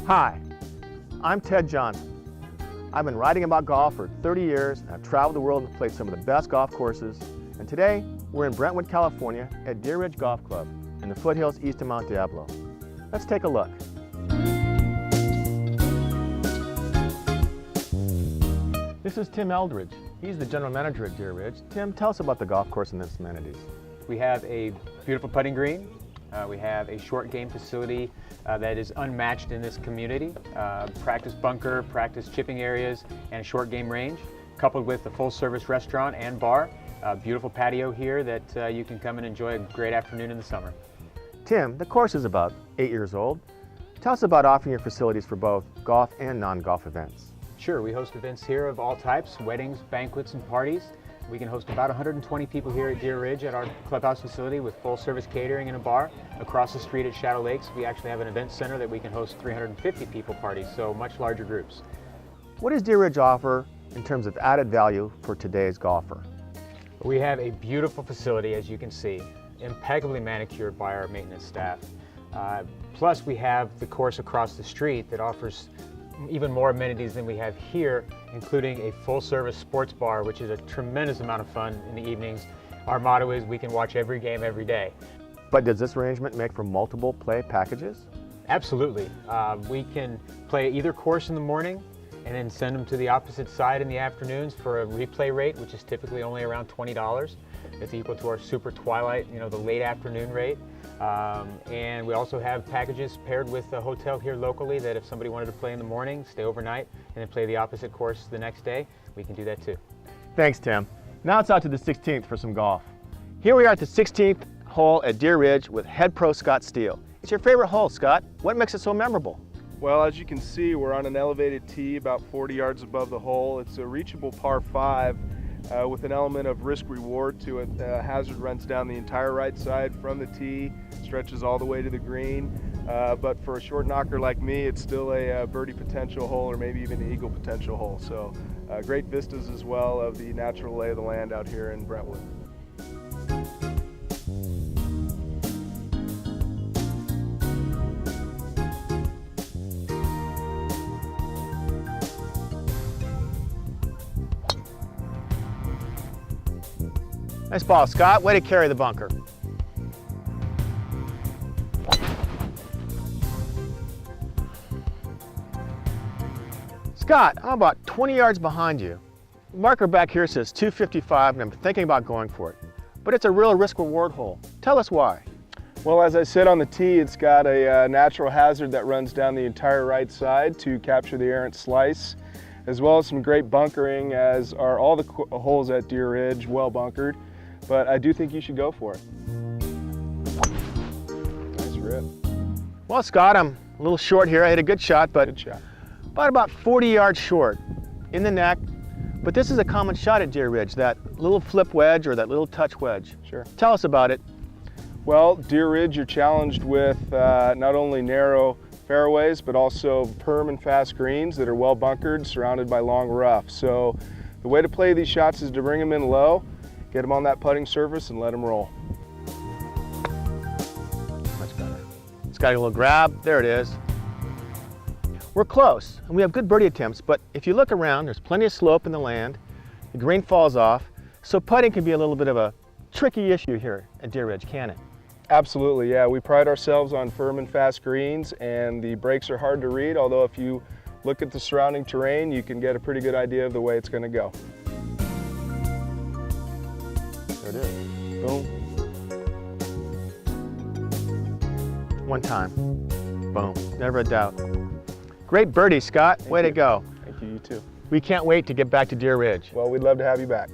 Hi, I'm Ted Johnson. I've been writing about golf for 30 years, and I've traveled the world and played some of the best golf courses. And today, we're in Brentwood, California at Deer Ridge Golf Club in the foothills east of Mount Diablo. Let's take a look. This is Tim Eldridge. He's the general manager at Deer Ridge. Tim, tell us about the golf course and its amenities. We have a beautiful putting green. We have a short game facility that is unmatched in this community. Practice bunker, practice chipping areas, and a short game range, coupled with a full service restaurant and bar. A beautiful patio here that you can come and enjoy a great afternoon in the summer. Tim, the course is about 8 years old. Tell us about offering your facilities for both golf and non-golf events. Sure, we host events here of all types, weddings, banquets, and parties. We can host about 120 people here at Deer Ridge at our clubhouse facility with full service catering and a bar. Across the street at Shadow Lakes, we actually have an event center that we can host 350 people parties, so much larger groups. What does Deer Ridge offer in terms of added value for today's golfer? We have a beautiful facility, as you can see, impeccably manicured by our maintenance staff. Plus we have the course across the street that offers even more amenities than we have here, including a full-service sports bar, which is a tremendous amount of fun in the evenings. Our motto is we can watch every game every day. But does this arrangement make for multiple play packages? Absolutely. We can play either course in the morning and then send them to the opposite side in the afternoons for a replay rate, which is typically only around $20. It's equal to our super twilight, the late afternoon rate. And we also have packages paired with a hotel here locally that if somebody wanted to play in the morning, stay overnight, and then play the opposite course the next day, we can do that too. Thanks, Tim. Now it's out to the 16th for some golf. Here we are at the 16th hole at Deer Ridge with head pro Scott Steele. It's your favorite hole, Scott. What makes it so memorable? Well, as you can see, we're on an elevated tee about 40 yards above the hole. It's a reachable par 5 with an element of risk-reward to it. The hazard runs down the entire right side from the tee, stretches all the way to the green. But for a short knocker like me, it's still a birdie potential hole or maybe even an eagle potential hole. So great vistas as well of the natural lay of the land out here in Brentwood. Nice ball, Scott. Way to carry the bunker. Scott, I'm about 20 yards behind you. The marker back here says 255, and I'm thinking about going for it. But it's a real risk-reward hole. Tell us why. Well, as I said on the tee, it's got a natural hazard that runs down the entire right side to capture the errant slice, as well as some great bunkering, as are all the holes at Deer Ridge, well bunkered. But I do think you should go for it. Nice rip. Well, Scott, I'm a little short here. I hit a good shot, but Good shot. about 40 yards short in the neck. But this is a common shot at Deer Ridge, that little flip wedge or that little touch wedge. Sure. Tell us about it. Well, Deer Ridge, you're challenged with not only narrow fairways, but also perm and fast greens that are well bunkered, surrounded by long rough. So the way to play these shots is to bring them in low, get them on that putting surface, and let them roll. Much better. It's got a little grab. There it is. We're close, and we have good birdie attempts, but if you look around, there's plenty of slope in the land. The green falls off, so putting can be a little bit of a tricky issue here at Deer Ridge, can it? Absolutely, yeah. We pride ourselves on firm and fast greens, and the breaks are hard to read, although if you look at the surrounding terrain, you can get a pretty good idea of the way it's going to go. There it is. Boom. One time. Boom. Never a doubt. Great birdie, Scott. Way to go. Thank you, you too. We can't wait to get back to Deer Ridge. Well, we'd love to have you back.